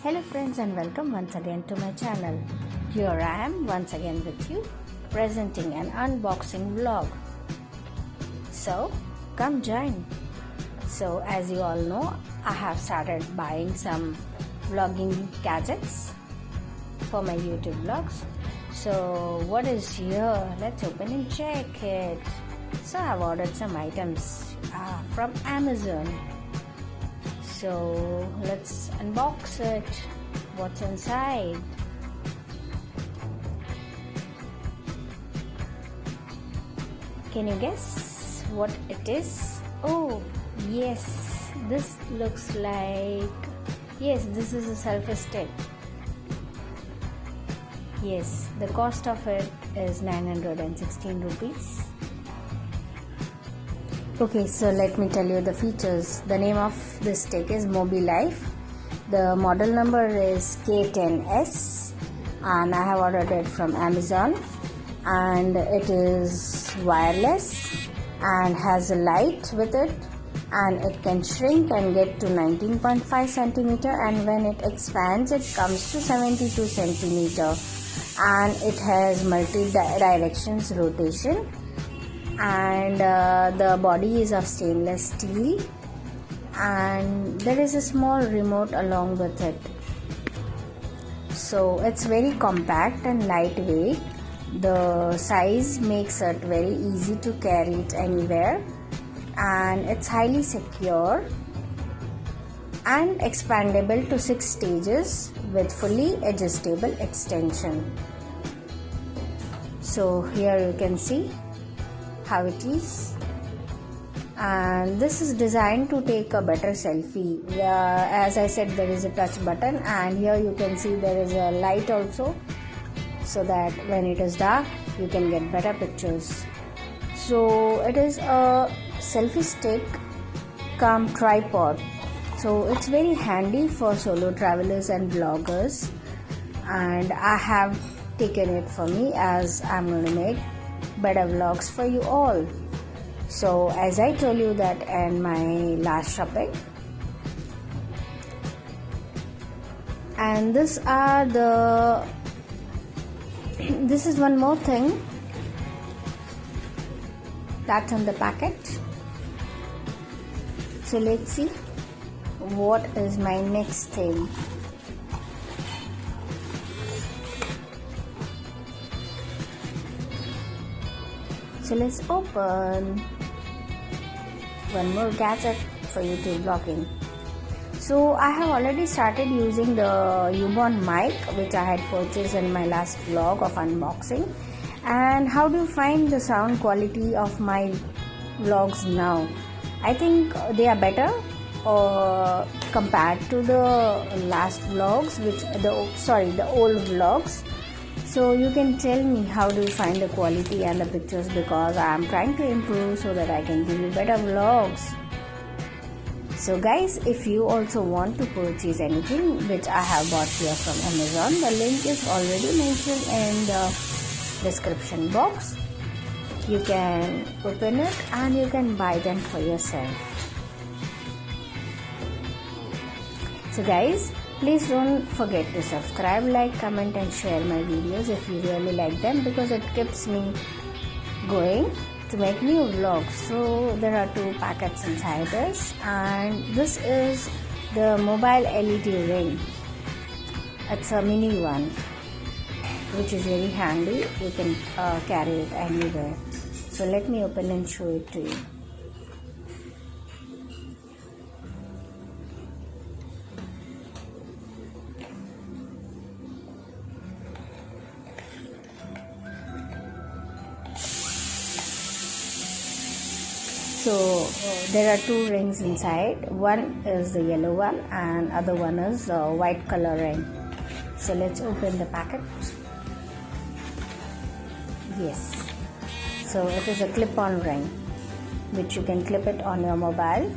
Hello friends and welcome once again to my channel. Here I am once again with you presenting an unboxing vlog. So come join. So as you all know, I have started buying some vlogging gadgets for my YouTube vlogs. So what is here? Let's open and check it. So I've ordered some items from Amazon. So let's unbox it. What's inside? Can you guess what it is? Oh yes, this looks like, yes, this is a selfie stick. Yes, the cost of it is 916 rupees. Okay, so let me tell you the features. The name of this stick is MobiLife. The model number is K10S and I have ordered it from Amazon, and it is wireless and has a light with it, and it can shrink and get to 19.5 centimeter, and when it expands it comes to 72 centimeter, and it has multi-directions rotation, and the body is of stainless steel, and there is a small remote along with it. So it's very compact and lightweight. The size makes it very easy to carry it anywhere, and it's highly secure and expandable to 6 stages with fully adjustable extension. So here you can see how it is, and this is designed to take a better selfie. As I said, there is a touch button, and here you can see there is a light also, so that when it is dark you can get better pictures. So it is a selfie stick cum tripod, so it's very handy for solo travelers and vloggers, and I have taken it for me as I'm going to make better vlogs for you all. So as I told you that in my last shopping, and this is one more thing that's on the packet. So let's see what is my next thing. So let's open one more gadget for YouTube vlogging. So I have already started using the Ubon mic, which I had purchased in my last vlog of unboxing. And how do you find the sound quality of my vlogs now? I think they are better compared to the last vlogs, the old vlogs. So you can tell me how do you find the quality and the pictures, because I am trying to improve so that I can give you better vlogs. So guys, if you also want to purchase anything which I have bought here from Amazon, the link is already mentioned in the description box. You can open it and you can buy them for yourself. So guys, please don't forget to subscribe, like, comment and share my videos if you really like them, because it keeps me going to make new vlogs. So there are 2 packets inside this, and this is the mobile LED ring. It's a mini one which is very handy. You can carry it anywhere. So let me open and show it to you. So there are 2 rings inside. One is the yellow one and other one is the white color ring. So let's open the packet. Yes. So it is a clip-on ring which you can clip it on your mobile.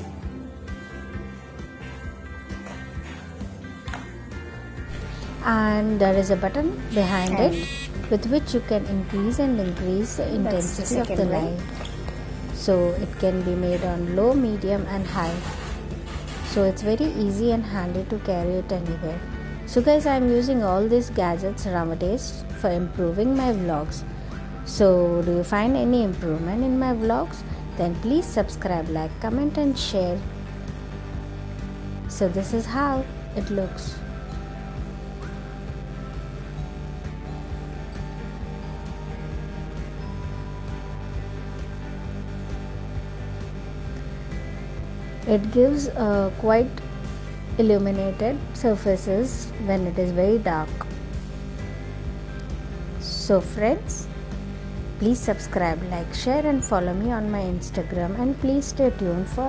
And there is a button behind it with which you can increase and decrease the intensity of the light. So it can be made on low, medium and high. So it's very easy and handy to carry it anywhere. So guys, I am using all these gadgets nowadays for improving my vlogs. So do you find any improvement in my vlogs? Then please subscribe, like, comment and share. So this is how it looks. It gives quite illuminated surfaces when it is very dark. So friends, please subscribe, like, share and follow me on my Instagram, and please stay tuned for